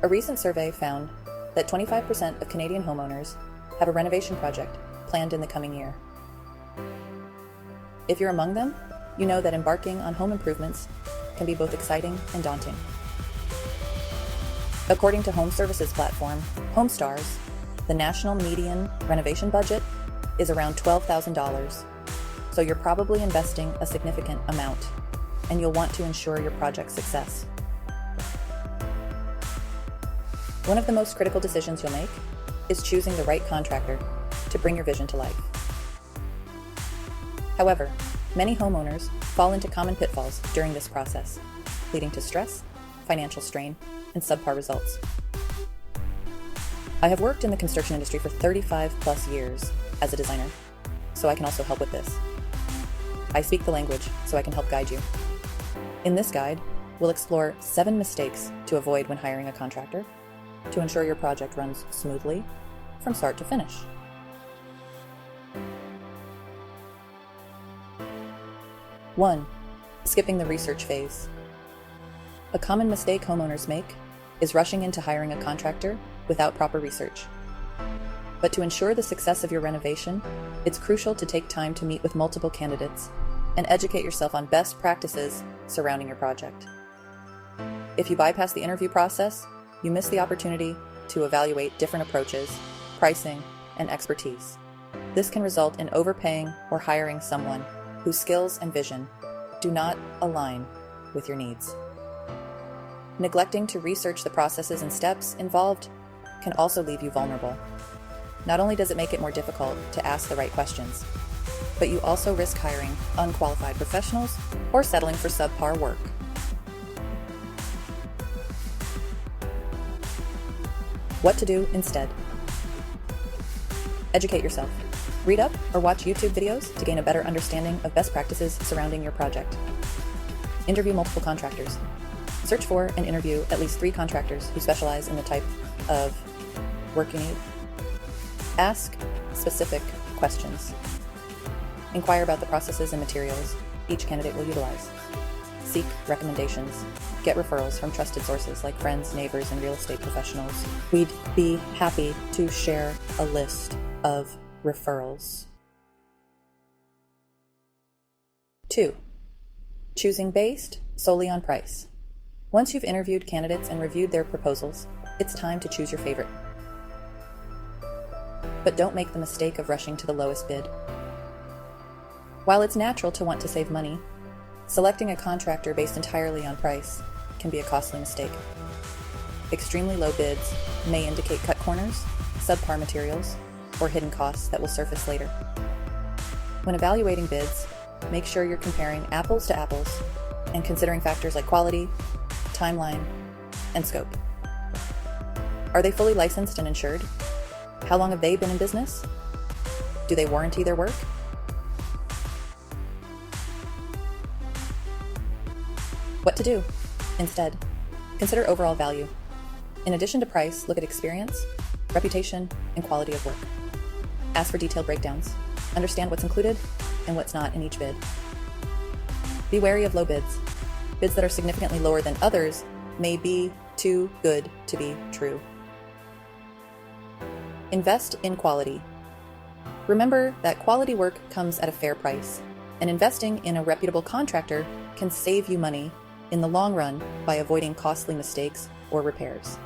A recent survey found that 25% of Canadian homeowners have a renovation project planned in the coming year. If you're among them, you know that embarking on home improvements can be both exciting and daunting. According to home services platform HomeStars, the national median renovation budget is around $12,000, so you're probably investing a significant amount, and you'll want to ensure your project's success. One of the most critical decisions you'll make is choosing the right contractor to bring your vision to life. However, many homeowners fall into common pitfalls during this process, leading to stress, financial strain, and subpar results. I have worked in the construction industry for 35 plus years as a designer, so I can also help with this. I speak the language, so I can help guide you. In this guide, we'll explore 7 mistakes to avoid when hiring a contractor to ensure your project runs smoothly from start to finish. 1. Skipping the research phase. A common mistake homeowners make is rushing into hiring a contractor without proper research. But to ensure the success of your renovation, it's crucial to take time to meet with multiple candidates and educate yourself on best practices surrounding your project. If you bypass the interview process, you miss the opportunity to evaluate different approaches, pricing, and expertise. This can result in overpaying or hiring someone whose skills and vision do not align with your needs. Neglecting to research the processes and steps involved can also leave you vulnerable. Not only does it make it more difficult to ask the right questions, but you also risk hiring unqualified professionals or settling for subpar work. What to do instead? Educate yourself. Read up or watch YouTube videos to gain a better understanding of best practices surrounding your project. Interview multiple contractors. Search for and interview at least 3 contractors who specialize in the type of work you need. Ask specific questions. Inquire about the processes and materials each candidate will utilize. Seek recommendations. Get referrals from trusted sources like friends, neighbors, and real estate professionals. We'd be happy to share a list of referrals. 2. Choosing based solely on price. Once you've interviewed candidates and reviewed their proposals, it's time to choose your favorite. But don't make the mistake of rushing to the lowest bid. While it's natural to want to save money, selecting a contractor based entirely on price can be a costly mistake. Extremely low bids may indicate cut corners, subpar materials, or hidden costs that will surface later. When evaluating bids, make sure you're comparing apples to apples and considering factors like quality, timeline, and scope. Are they fully licensed and insured? How long have they been in business? Do they warranty their work? What to do? Instead, consider overall value. In addition to price, look at experience, reputation, and quality of work. Ask for detailed breakdowns. Understand what's included and what's not in each bid. Be wary of low bids. Bids that are significantly lower than others may be too good to be true. Invest in quality. Remember that quality work comes at a fair price, and investing in a reputable contractor can save you money in the long run by avoiding costly mistakes or repairs.